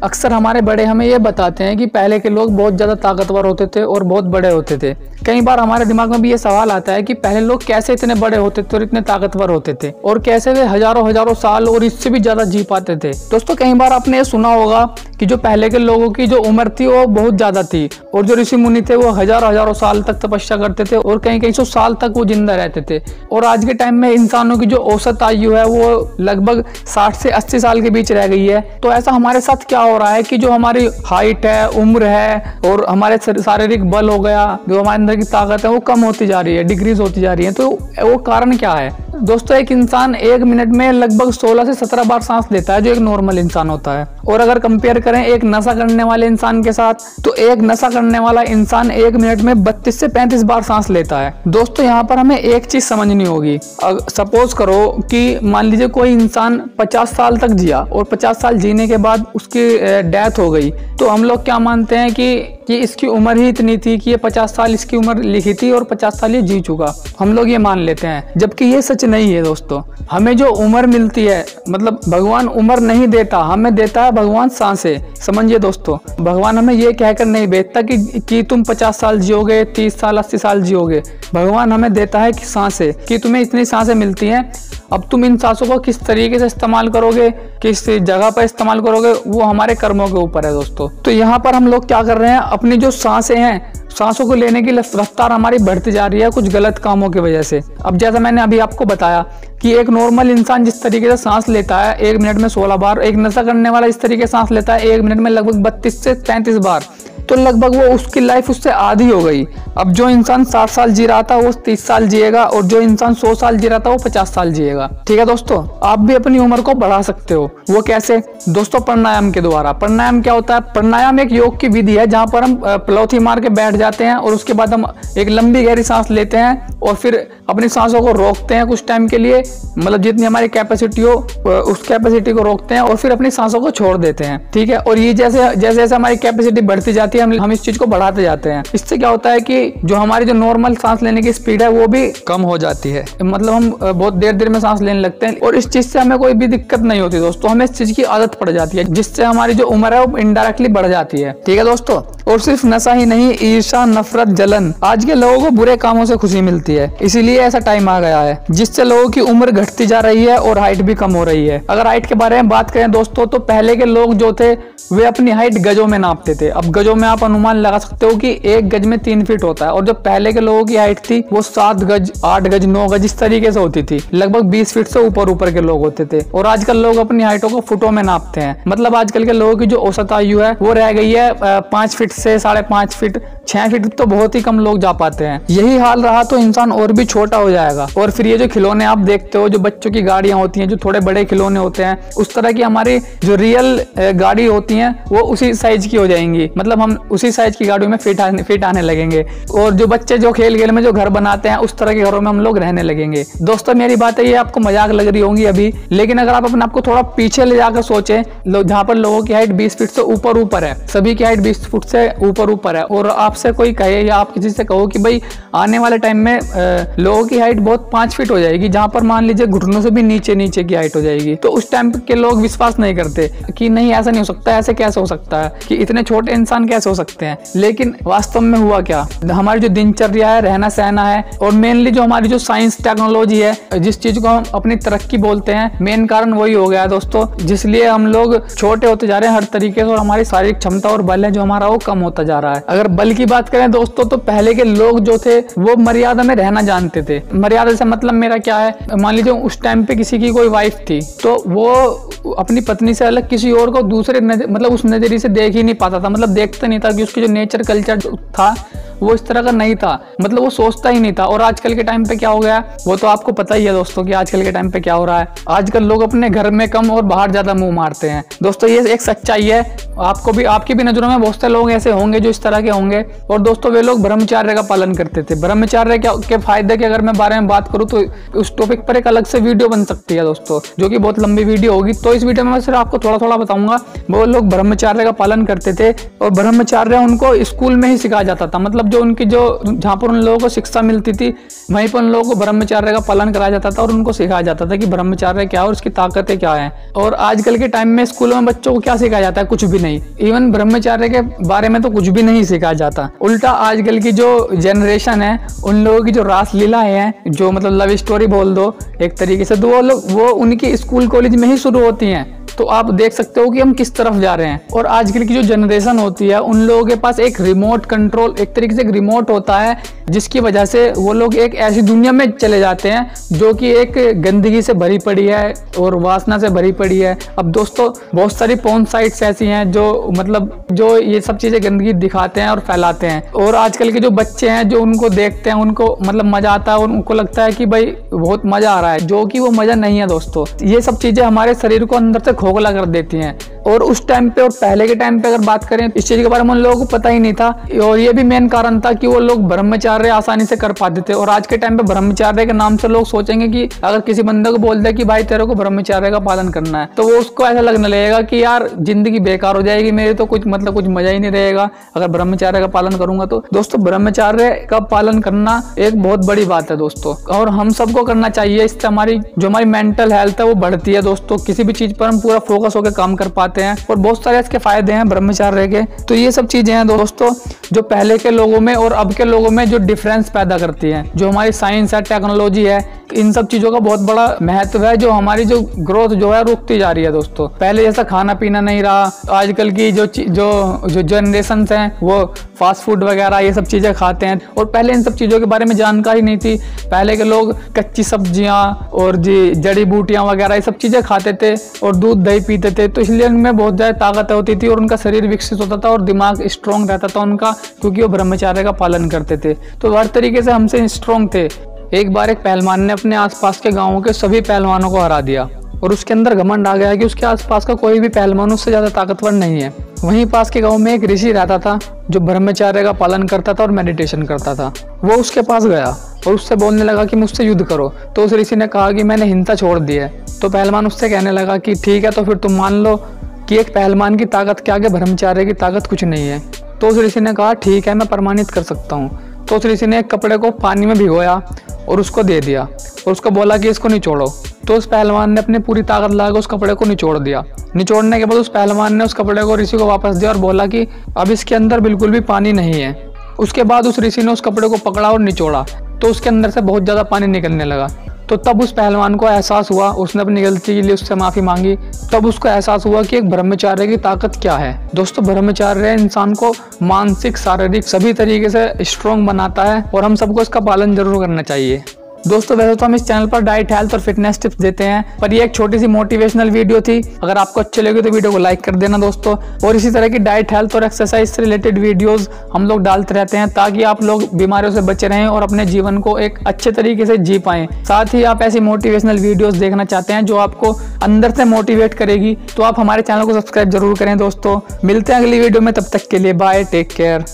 अक्सर हमारे बड़े हमें ये बताते हैं कि पहले के लोग बहुत ज़्यादा ताकतवर होते थे और बहुत बड़े होते थे। कई बार हमारे दिमाग में भी ये सवाल आता है कि पहले लोग कैसे इतने बड़े होते थे और इतने ताकतवर होते थे और कैसे वे हजारों हजारों साल और इससे भी ज़्यादा जी पाते थे। दोस्तों, कई बार आपने ये सुना होगा कि जो पहले के लोगों की जो उम्र थी वो बहुत ज़्यादा थी और जो ऋषि मुनि थे वो हजारों हजारों साल तक तपस्या करते थे और कई कई सौ साल तक वो जिंदा रहते थे। और आज के टाइम में इंसानों की जो औसत आयु है वो लगभग 60 से 80 साल के बीच रह गई है। तो ऐसा हमारे साथ क्या हो रहा है कि जो हमारी हाइट है, उम्र है और हमारे शारीरिक बल हो गया, जो हमारे अंदर की ताकत है वो कम होती जा रही है, डिक्रीज होती जा रही है। तो वो कारण क्या है? दोस्तों, एक इंसान 1 मिनट में लगभग 16 से 17 बार सांस लेता है, जो एक नॉर्मल इंसान होता है। और अगर कंपेयर करें एक नशा करने वाले इंसान के साथ, तो एक नशा करने वाला इंसान 1 मिनट में 32 से 35 बार सांस लेता है। दोस्तों, यहाँ पर हमें एक चीज समझनी होगी। सपोज करो कि मान लीजिए कोई इंसान 50 साल तक जिया और 50 साल जीने के बाद उसकी डेथ हो गई, तो हम लोग क्या मानते हैं कि इसकी उम्र ही इतनी थी कि ये 50 साल इसकी उम्र लिखी थी और 50 साल ये जी चुका। हम लोग ये मान लेते हैं, जबकि ये सच नहीं है। दोस्तों, हमें जो उम्र मिलती है, मतलब भगवान उम्र नहीं देता, हमें देता है भगवान सांसें। समझिए दोस्तों, भगवान हमें ये कहकर नहीं भेजता कि तुम 50 साल जियोगे, 30 साल 80 साल जियोगे। भगवान हमें देता है कि सांसें, कि तुम्हें इतनी सांसें मिलती हैं। अब तुम इन सांसों को किस तरीके से इस्तेमाल करोगे, किस जगह पर इस्तेमाल करोगे, वो हमारे कर्मों के ऊपर है दोस्तों। तो यहाँ पर हम लोग क्या कर रहे हैं, अपनी जो सांसें हैं, सांसों को लेने की रफ्तार हमारी बढ़ती जा रही है कुछ गलत कामों की वजह से। अब जैसा मैंने अभी आपको बताया कि एक नॉर्मल इंसान जिस तरीके से सांस लेता है 1 मिनट में 16 बार, एक नशा करने वाला इस तरीके से सांस लेता है 1 मिनट में लगभग 32 से 33 बार, तो लगभग वो उसकी लाइफ उससे आधी हो गई। अब जो इंसान 60 साल जी रहा था वो 30 साल जिएगा और जो इंसान 100 साल जी रहा था वो 50 साल जिएगा। ठीक है दोस्तों, आप भी अपनी उम्र को बढ़ा सकते हो। वो कैसे? दोस्तों, प्राणायाम के द्वारा। प्राणायाम क्या होता है? प्राणायाम एक योग की विधि है जहां पर हम पलौथी मार के बैठ जाते हैं और उसके बाद हम एक लंबी गहरी सांस लेते हैं और फिर अपनी सांसों को रोकते हैं कुछ टाइम के लिए, मतलब जितनी हमारी कैपेसिटी हो उस कैपेसिटी को रोकते हैं और फिर अपनी सांसों को छोड़ देते हैं। ठीक है, और ये जैसे जैसे हमारी कैपेसिटी बढ़ती जाती है हम इस चीज को बढ़ाते जाते हैं। इससे क्या होता है कि जो हमारी जो नॉर्मल सांस लेने की स्पीड है वो भी कम हो जाती है, मतलब हम बहुत देर देर में सांस लेने लगते हैं और इस चीज से हमें कोई भी दिक्कत नहीं होती दोस्तों। हमें इस चीज की आदत पड़ जाती है जिससे हमारी जो उम्र है वो इनडायरेक्टली बढ़ जाती है। ठीक है दोस्तों, और सिर्फ नशा ही नहीं, ईर्ष्या, नफरत, जलन, आज के लोगों को बुरे कामों से खुशी मिलती है। इसीलिए ऐसा टाइम आ गया है जिससे लोगों की उम्र घटती जा रही है और हाइट भी कम हो रही है। अगर हाइट के बारे में बात करें दोस्तों, तो पहले के लोग जो थे वे अपनी हाइट गजों में नापते थे। अब गजों में आप अनुमान लगा सकते हो कि 1 गज में 3 फीट होता है और जो पहले के लोगों की हाइट थी वो 7 गज, 8 गज, 9 गज इस तरीके से होती थी। लगभग 20 फीट से ऊपर के लोग होते थे और आजकल लोग अपनी हाइटों को फुटों में नापते हैं। मतलब आजकल के लोगों की जो औसत आयु है वो रह गई है 5 फीट से 5.5 फीट, 6 फीट तो बहुत ही कम लोग जा पाते हैं। यही हाल रहा तो इंसान और भी छोटा हो जाएगा। और फिर ये जो खिलौने आप देखते हो, जो बच्चों की गाड़ियां होती हैं, जो थोड़े बड़े खिलौने होते हैं, उस तरह की हमारी जो रियल गाड़ी होती हैं वो उसी साइज की हो जाएंगी। मतलब हम उसी साइज की गाड़ियों में फिट आने लगेंगे और जो बच्चे जो खेल में जो घर बनाते हैं उस तरह के घरों में हम लोग रहने लगेंगे। दोस्तों, मेरी बात है ये आपको मजाक लग रही होंगी अभी, लेकिन अगर आप अपने आप को थोड़ा पीछे ले जाकर सोचें, जहाँ पर लोगों की हाइट 20 फीट से ऊपर है, सभी की हाइट 20 फुट से ऊपर है, और आपसे कोई कहे या आप किसी से कहो कि भाई आने वाले टाइम में लोगों की हाइट बहुत 5 फीट हो जाएगी, जहाँ पर मान लीजिए घुटनों से भी नीचे की हाइट हो जाएगी, तो उस टाइम के लोग विश्वास नहीं करते कि नहीं ऐसा नहीं हो सकता, ऐसे कैसे हो सकता है कि इतने छोटे इंसान कैसे हो सकते हैं। लेकिन वास्तव में हुआ क्या, हमारी जो दिनचर्या है, रहना सहना है, और मेनली जो हमारी जो साइंस टेक्नोलॉजी है, जिस चीज को हम अपनी तरक्की बोलते हैं, मेन कारण वही हो गया है दोस्तों, जिसलिए हम लोग छोटे होते जा रहे हैं हर तरीके से और हमारी शारीरिक क्षमता और बल है जो हमारा वो कम होता जा रहा है। अगर बल की बात करें दोस्तों, तो पहले के लोग जो थे वो मर्यादा में रहना जानते थे। मर्यादा से मतलब मेरा क्या है, मान लीजिए उस टाइम पे किसी की कोई वाइफ थी तो वो अपनी पत्नी से अलग किसी और को दूसरे मतलब उस नजरिए से देख ही नहीं पाता था, मतलब देखता नहीं था कि उसकी जो नेचर कल्चर था वो इस तरह का नहीं था, मतलब वो सोचता ही नहीं था। और आजकल के टाइम पे क्या हो गया वो तो आपको पता ही है दोस्तों कि आजकल के टाइम पे क्या हो रहा है। आजकल लोग अपने घर में कम और बाहर ज्यादा मुंह मारते हैं दोस्तों, ये एक सच्चाई है। आपको भी, आपकी भी नजरों में बहुत से लोग ऐसे होंगे जो इस तरह के होंगे। और दोस्तों, वे लोग ब्रह्मचर्य का पालन करते थे। ब्रह्मचर्य के फायदे के अगर मैं बारे में बात करूँ तो उस टॉपिक पर एक अलग से वीडियो बन सकती है दोस्तों, जो कि बहुत लंबी वीडियो होगी। तो इस वीडियो में मैं सिर्फ आपको थोड़ा बताऊंगा। वो लोग ब्रह्मचर्य का पालन करते थे और ब्रह्मचर्य उनको स्कूल में ही सिखाया जाता था, मतलब जो उनकी जो जहाँ पर उन लोगों को शिक्षा मिलती थी वहीं पर उन लोगों को ब्रह्मचर्य का पालन कराया जाता था और उनको सिखाया जाता था कि ब्रह्मचर्य क्या है और उसकी ताकतें क्या है। और आजकल के टाइम में स्कूलों में बच्चों को क्या सिखाया जाता है? कुछ भी नहीं। इवन ब्रह्मचर्य के बारे में तो कुछ भी नहीं सिखाया जाता। उल्टा आजकल की जो जनरेशन है उन लोगों की जो रासलीलाएं हैं, जो मतलब लव स्टोरी बोल दो एक तरीके से, तो वो उनकी स्कूल कॉलेज में ही शुरू होती हैं। तो आप देख सकते हो कि हम किस तरफ जा रहे हैं। और आजकल की जो जनरेशन होती है उन लोगों के पास एक रिमोट कंट्रोल, एक तरीके से एक रिमोट होता है, जिसकी वजह से वो लोग एक ऐसी दुनिया में चले जाते हैं जो कि एक गंदगी से भरी पड़ी है और वासना से भरी पड़ी है। अब दोस्तों बहुत सारी पोर्न साइट्स ऐसी हैं जो मतलब जो ये सब चीजें गंदगी दिखाते हैं और फैलाते हैं। और आजकल के जो बच्चे हैं जो उनको देखते हैं उनको मतलब मजा आता है और उनको लगता है कि भाई बहुत मजा आ रहा है, जो कि वो मजा नहीं है दोस्तों। ये सब चीजें हमारे शरीर को अंदर से खोखला कर देती हैं। और उस टाइम पे और पहले के टाइम पे अगर बात करें इस चीज के बारे में उन लोगों को पता ही नहीं था। और ये भी मेन कारण था कि वो लोग ब्रह्मचर्य आसानी से कर पाते थे। और आज के टाइम पे ब्रह्मचर्य के नाम से लोग सोचेंगे कि अगर किसी बंदे को बोल दे कि भाई तेरे को ब्रह्मचर्य का पालन करना है, तो वो उसको ऐसा लगने लगेगा कि यार जिंदगी बेकार हो जाएगी मेरी, तो कुछ मतलब कुछ मजा ही नहीं रहेगा अगर ब्रह्मचर्य का पालन करूंगा। तो दोस्तों ब्रह्मचर्य का पालन करना एक बहुत बड़ी बात है दोस्तों, और हम सबको करना चाहिए। इससे हमारी मेंटल हेल्थ है वो बढ़ती है दोस्तों। किसी भी चीज पर हम पूरा फोकस होकर काम कर पाते हैं और बहुत सारे इसके फायदे हैं ब्रह्मचर्य के। तो ये सब चीजें हैं दोस्तों जो पहले के लोगों में और अब के लोगों में जो डिफरेंस पैदा करती हैं। जो हमारी साइंस है, टेक्नोलॉजी है, इन सब चीजों का बहुत बड़ा महत्व है, जो हमारी जो ग्रोथ जो है रुकती जा रही है दोस्तों। पहले जैसा खाना पीना नहीं रहा। आजकल की जो जनरेशन हैं वो फास्ट फूड वगैरह ये सब चीजें खाते हैं, और पहले इन सब चीजों के बारे में जानकारी नहीं थी। पहले के लोग कच्ची सब्जियां और जड़ी बूटियां वगैरह ये सब चीजें खाते थे और दूध दही पीते थे, तो इसलिए उनमें बहुत ज्यादा ताकत होती थी और उनका शरीर विकसित होता था और दिमाग स्ट्रॉन्ग रहता था उनका, क्योंकि वो ब्रह्मचर्य का पालन करते थे। तो हर तरीके से हमसे स्ट्रॉन्ग थे। एक बार एक पहलवान ने अपने आसपास के गांवों के सभी पहलवानों को हरा दिया और उसके अंदर घमंड आ गया कि उसके आसपास का कोई भी पहलवान उससे ज्यादा ताकतवर नहीं है। वहीं पास के गांव में एक ऋषि रहता था जो ब्रह्मचर्य का पालन करता था और मेडिटेशन करता था। वो उसके पास गया और उससे बोलने लगा कि मुझसे युद्ध करो। तो उस ऋषि ने कहा कि मैंने हिंसा छोड़ दी है। तो पहलवान उससे कहने लगा कि ठीक है, तो फिर तुम मान लो कि एक पहलवान की ताकत के आगे ब्रह्मचर्य की ताकत कुछ नहीं है। तो उस ऋषि ने कहा ठीक है, मैं प्रमाणित कर सकता हूँ। तो उस ऋषि ने एक कपड़े को पानी में भिगोया और उसको दे दिया और उसको बोला कि इसको निचोड़ो। तो उस पहलवान ने अपनी पूरी ताकत लगाकर उस कपड़े को निचोड़ दिया। निचोड़ने के बाद उस पहलवान ने उस कपड़े को ऋषि को वापस दिया और बोला कि अब इसके अंदर बिल्कुल भी पानी नहीं है। उसके बाद उस ऋषि ने उस कपड़े को पकड़ा और निचोड़ा तो उसके अंदर से बहुत ज़्यादा पानी निकलने लगा। तो तब उस पहलवान को एहसास हुआ, उसने अपनी गलती के लिए उससे माफ़ी मांगी। तब उसको एहसास हुआ कि एक ब्रह्मचर्य की ताकत क्या है। दोस्तों ब्रह्मचर्य इंसान को मानसिक, शारीरिक सभी तरीके से स्ट्रॉन्ग बनाता है और हम सबको इसका पालन जरूर करना चाहिए। दोस्तों वैसे तो हम इस चैनल पर डाइट, हेल्थ और फिटनेस टिप्स देते हैं, पर ये एक छोटी सी मोटिवेशनल वीडियो थी। अगर आपको अच्छी लगी तो वीडियो को लाइक कर देना दोस्तों। और इसी तरह की डाइट, हेल्थ और एक्सरसाइज से रिलेटेड वीडियोस हम लोग डालते रहते हैं ताकि आप लोग बीमारियों से बचे रहें और अपने जीवन को एक अच्छे तरीके से जी पाएं। साथ ही आप ऐसी मोटिवेशनल वीडियोस देखना चाहते हैं जो आपको अंदर से मोटिवेट करेगी, तो आप हमारे चैनल को सब्सक्राइब जरूर करें दोस्तों। मिलते हैं अगली वीडियो में, तब तक के लिए बाय, टेक केयर।